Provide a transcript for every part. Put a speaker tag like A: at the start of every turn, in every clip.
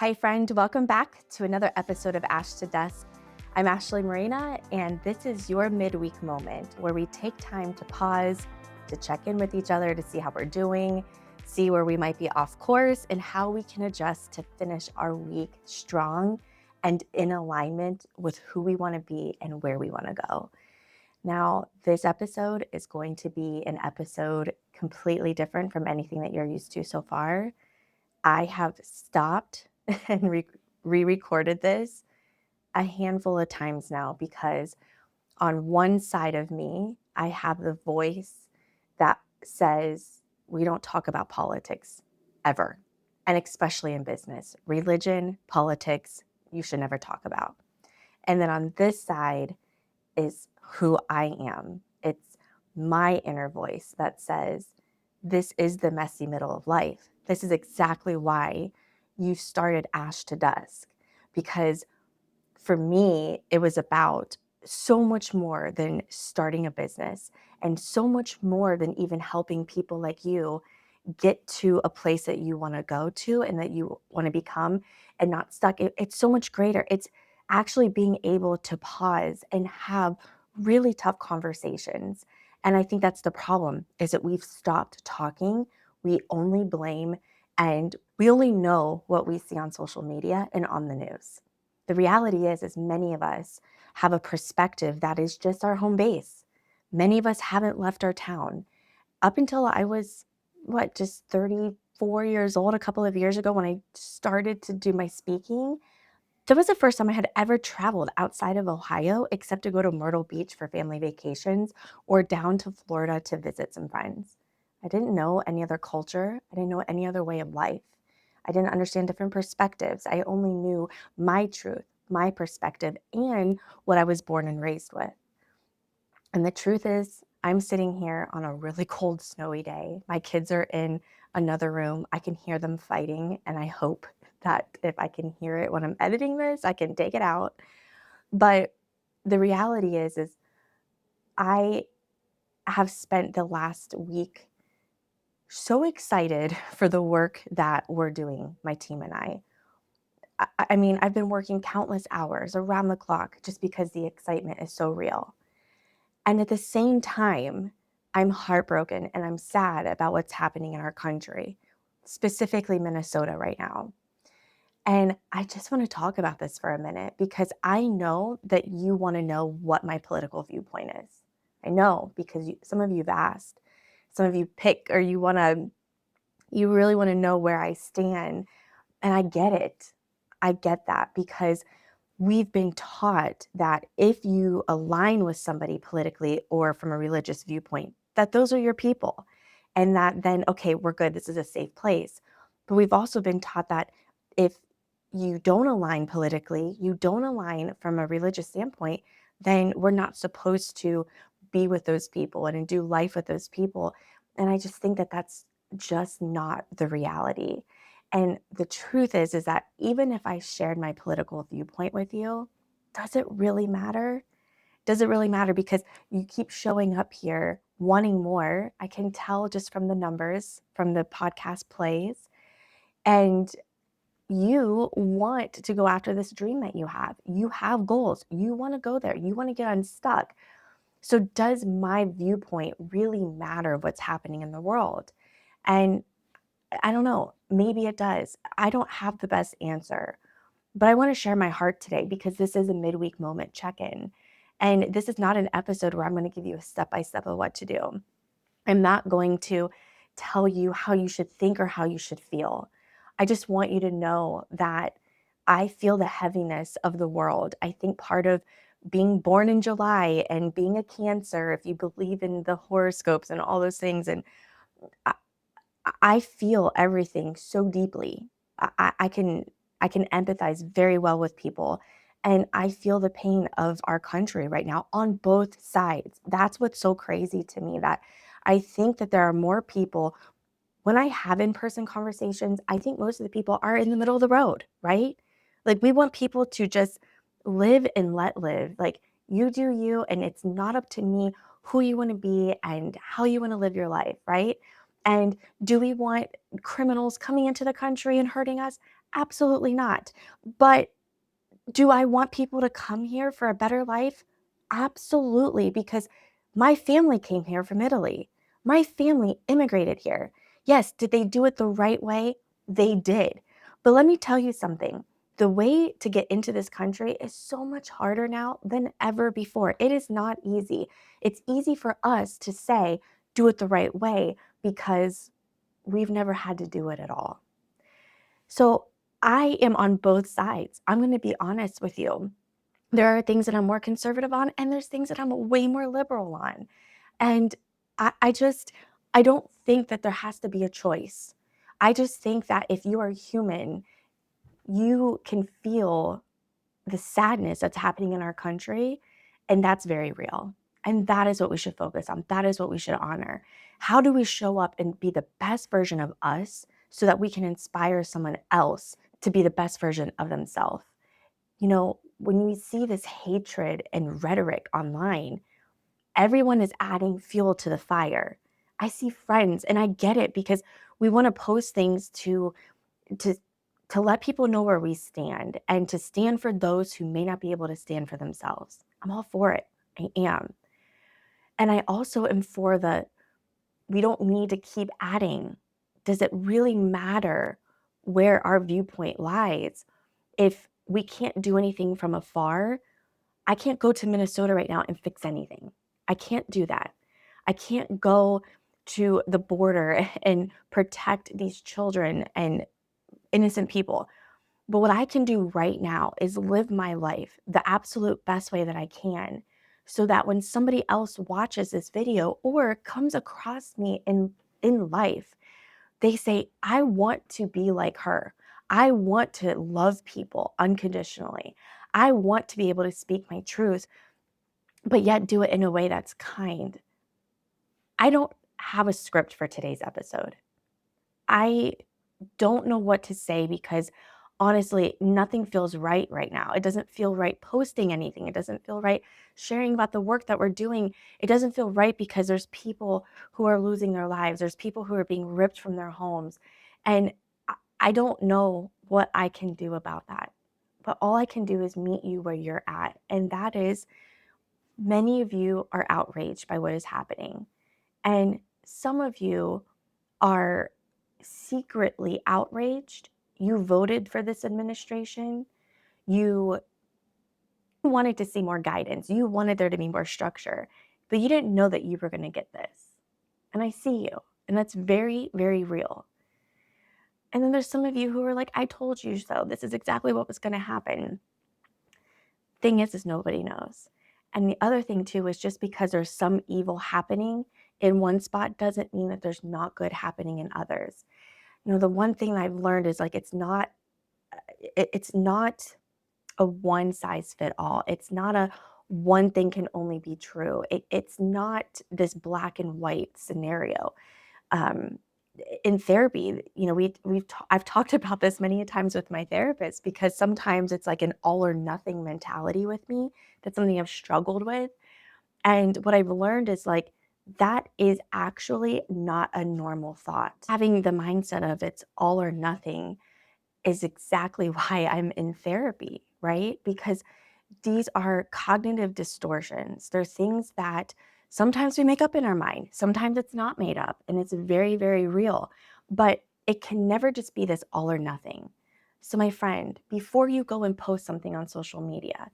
A: Hi, friend. Welcome back to another episode of Ash to Dusk. I'm Ashley Marina, and this is your midweek moment where we take time to pause, to check in with each other, to see how we're doing, see where we might be off course, and how we can adjust to finish our week strong and in alignment with who we want to be and where we want to go. Now, this episode is going to be an episode completely different from anything that you're used to so far. I have stopped and re-recorded this a handful of times now because on one side of me, I have the voice that says we don't talk about politics ever, and especially in business. Religion, politics, you should never talk about. And then on this side is who I am. It's my inner voice that says, this is the messy middle of life. This is exactly why you started Ash to Dusk. Because for me, it was about so much more than starting a business and so much more than even helping people like you get to a place that you want to go to and that you want to become and not stuck. It's so much greater. It's actually being able to pause and have really tough conversations. And I think that's the problem is that we've stopped talking. We only blame and we only know what we see on social media and on the news. The reality is many of us have a perspective that is just our home base. Many of us haven't left our town. Up until I was, just 34 years old a couple of years ago when I started to do my speaking, that was the first time I had ever traveled outside of Ohio except to go to Myrtle Beach for family vacations or down to Florida to visit some friends. I didn't know any other culture. I didn't know any other way of life. I didn't understand different perspectives. I only knew my truth, my perspective, and what I was born and raised with. And the truth is, I'm sitting here on a really cold, snowy day. My kids are in another room. I can hear them fighting, and I hope that if I can hear it when I'm editing this, I can take it out. But the reality is I have spent the last week so excited for the work that we're doing, my team and I. I mean, I've been working countless hours around the clock just because the excitement is so real. And at the same time, I'm heartbroken and I'm sad about what's happening in our country, specifically Minnesota right now. And I just want to talk about this for a minute because I know that you want to know what my political viewpoint is. I know because some of you've asked, some of you pick, or you really want to know where I stand. And I get it. I get that because we've been taught that if you align with somebody politically or from a religious viewpoint, that those are your people. And that then, okay, we're good. This is a safe place. But we've also been taught that if you don't align politically, you don't align from a religious standpoint, then we're not supposed to be with those people and do life with those people. And I just think that that's just not the reality. And the truth is that even if I shared my political viewpoint with you, does it really matter? Does it really matter? Because you keep showing up here wanting more. I can tell just from the numbers, from the podcast plays. And you want to go after this dream that you have. You have goals. You want to go there. You want to get unstuck. So does my viewpoint really matter what's happening in the world? And I don't know, maybe it does. I don't have the best answer, but I want to share my heart today because this is a midweek moment check-in. And this is not an episode where I'm going to give you a step-by-step of what to do. I'm not going to tell you how you should think or how you should feel. I just want you to know that I feel the heaviness of the world. I think part of being born in July and being a Cancer, if you believe in the horoscopes and all those things, and I feel everything so deeply. I can empathize very well with people. And I feel the pain of our country right now on both sides. That's what's so crazy to me, that I think that there are more people. When I have in-person conversations, I think most of the people are in the middle of the road, right? Like we want people to just live and let live. Like you do you, and it's not up to me who you want to be and how you want to live your life, right? And do we want criminals coming into the country and hurting us? Absolutely not. But do I want people to come here for a better life? Absolutely, because my family came here from Italy. My family immigrated here. Yes, did they do it the right way? They did. But let me tell you something. The way to get into this country is so much harder now than ever before. It is not easy. It's easy for us to say, do it the right way because we've never had to do it at all. So I am on both sides. I'm going to be honest with you. There are things that I'm more conservative on, and there's things that I'm way more liberal on. And I just, I don't think that there has to be a choice. I just think that if you are human, you can feel the sadness that's happening in our country, and that's very real. And that is what we should focus on. That is what we should honor. How do we show up and be the best version of us so that we can inspire someone else to be the best version of themselves? When we see this hatred and rhetoric online, everyone is adding fuel to the fire. I see friends and I get it because we want to post things to to let people know where we stand and to stand for those who may not be able to stand for themselves. I'm all for it. I am. And I also am for the we don't need to keep adding. Does it really matter where our viewpoint lies? If we can't do anything from afar, I can't go to Minnesota right now and fix anything. I can't do that. I can't go to the border and protect these children and innocent people. But what I can do right now is live my life the absolute best way that I can so that when somebody else watches this video or comes across me in life, they say, I want to be like her. I want to love people unconditionally. I want to be able to speak my truth, but yet do it in a way that's kind. I don't have a script for today's episode. I don't know what to say because honestly, nothing feels right now. It doesn't feel right posting anything. It doesn't feel right sharing about the work that we're doing. It doesn't feel right because there's people who are losing their lives. There's people who are being ripped from their homes. And I don't know what I can do about that. But all I can do is meet you where you're at. And that is many of you are outraged by what is happening. And some of you are secretly outraged. You voted for this administration. You wanted to see more guidance. You wanted there to be more structure, but you didn't know that you were going to get this. And I see you. And that's very, very real. And then there's some of you who are like, I told you so. This is exactly what was going to happen. Thing is nobody knows. And the other thing too is just because there's some evil happening in one spot doesn't mean that there's not good happening in others. The one thing I've learned is like it's not a one size fit all. It's not a one thing can only be true. It's not this black and white scenario. Um, in therapy, I've talked about this many times with my therapist because sometimes it's like an all or nothing mentality with me. That's something I've struggled with. And what I've learned is like that is actually not a normal thought. Having the mindset of it's all or nothing is exactly why I'm in therapy, right? Because these are cognitive distortions. They're things that sometimes we make up in our mind, sometimes it's not made up, and it's very, very real. But it can never just be this all or nothing. So, my friend, before you go and post something on social media,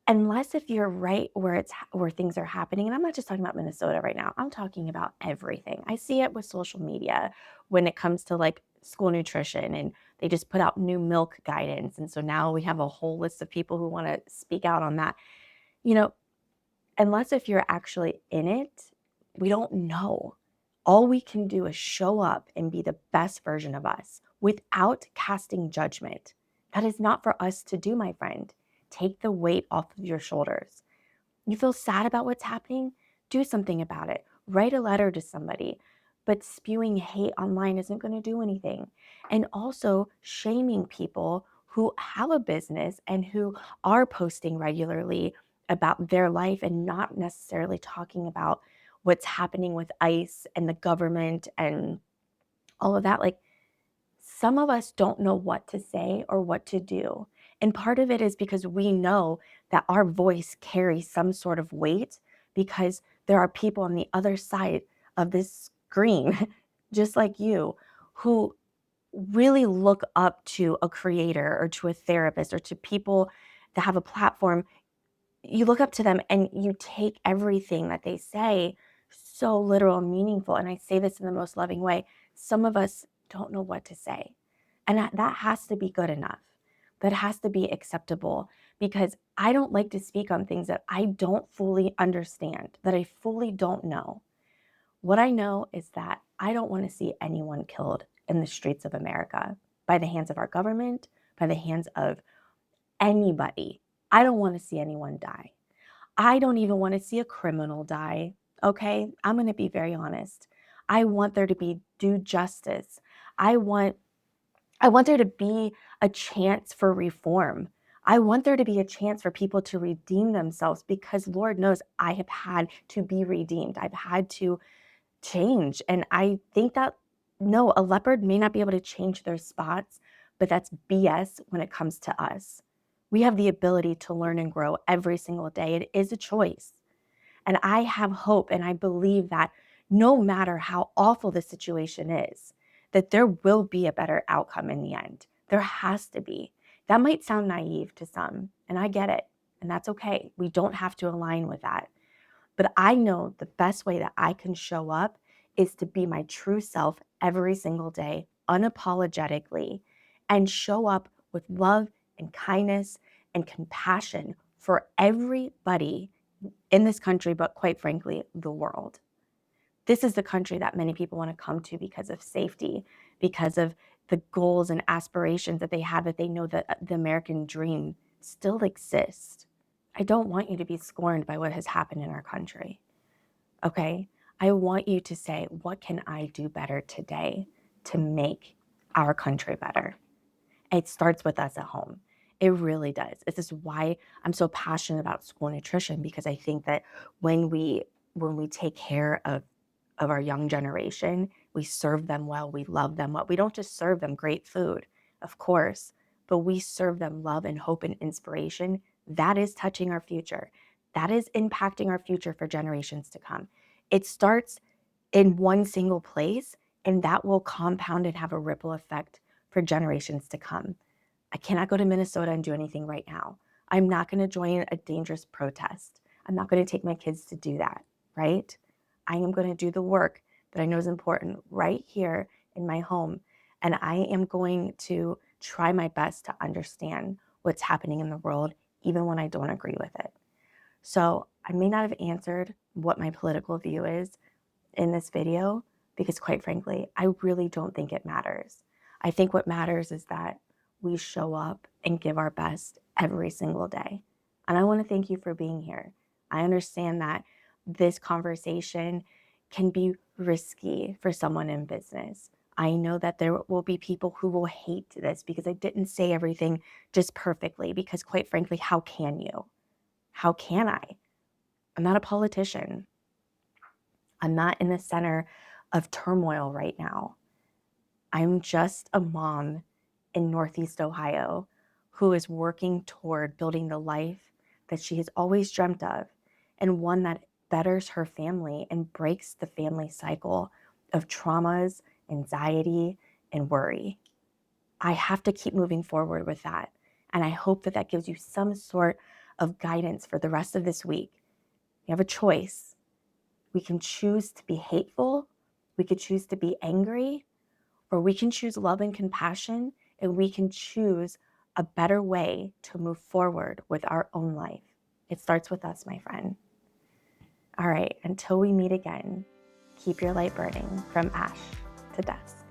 A: unless if you're right where things are happening, and I'm not just talking about Minnesota right now, I'm talking about everything. I see it with social media when it comes to like school nutrition, and they just put out new milk guidance. And so now we have a whole list of people who want to speak out on that. You know, unless if you're actually in it, we don't know. All we can do is show up and be the best version of us without casting judgment. That is not for us to do, my friend. Take the weight off of your shoulders. You feel sad about what's happening? Do something about it. Write a letter to somebody. But spewing hate online isn't going to do anything. And also shaming people who have a business and who are posting regularly about their life and not necessarily talking about what's happening with ICE and the government and all of that. Like, some of us don't know what to say or what to do. And part of it is because we know that our voice carries some sort of weight because there are people on the other side of this screen, just like you, who really look up to a creator or to a therapist or to people that have a platform. You look up to them and you take everything that they say so literal and meaningful. And I say this in the most loving way. Some of us don't know what to say. And that has to be good enough. That has to be acceptable because I don't like to speak on things that I don't fully understand, that I fully don't know. What I know is that I don't want to see anyone killed in the streets of America by the hands of our government, by the hands of anybody. I don't want to see anyone die. I don't even want to see a criminal die. Okay? I'm going to be very honest. I want there to be due justice. I want there to be a chance for reform. I want there to be a chance for people to redeem themselves because Lord knows I have had to be redeemed. I've had to change. And I think that no, a leopard may not be able to change their spots, but that's BS when it comes to us. We have the ability to learn and grow every single day. It is a choice. And I have hope and I believe that no matter how awful the situation is, that there will be a better outcome in the end. There has to be. That might sound naive to some, and I get it. And that's okay. We don't have to align with that. But I know the best way that I can show up is to be my true self every single day, unapologetically, and show up with love and kindness and compassion for everybody in this country, but quite frankly, the world. This is the country that many people want to come to because of safety, because of the goals and aspirations that they have, that they know that the American dream still exists. I don't want you to be scorned by what has happened in our country, okay? I want you to say, what can I do better today to make our country better? It starts with us at home. It really does. This is why I'm so passionate about school nutrition, because I think that when we take care of our young generation, we serve them well, we love them well. We don't just serve them great food, of course, but we serve them love and hope and inspiration. That is touching our future. That is impacting our future for generations to come. It starts in one single place, and that will compound and have a ripple effect for generations to come. I cannot go to Minnesota and do anything right now. I'm not going to join a dangerous protest. I'm not going to take my kids to do that, right? I am going to do the work that I know is important right here in my home. And I am going to try my best to understand what's happening in the world, even when I don't agree with it. So I may not have answered what my political view is in this video, because quite frankly, I really don't think it matters. I think what matters is that we show up and give our best every single day. And I want to thank you for being here. I understand that this conversation can be risky for someone in business. I know that there will be people who will hate this because I didn't say everything just perfectly, because quite frankly, how can you? How can I? I'm not a politician. I'm not in the center of turmoil right now. I'm just a mom in Northeast Ohio who is working toward building the life that she has always dreamt of, and one that betters her family and breaks the family cycle of traumas, anxiety, and worry. I have to keep moving forward with that. And I hope that that gives you some sort of guidance for the rest of this week. You have a choice. We can choose to be hateful, we could choose to be angry, or we can choose love and compassion, and we can choose a better way to move forward with our own life. It starts with us, my friend. All right, until we meet again, keep your light burning from ash to dust.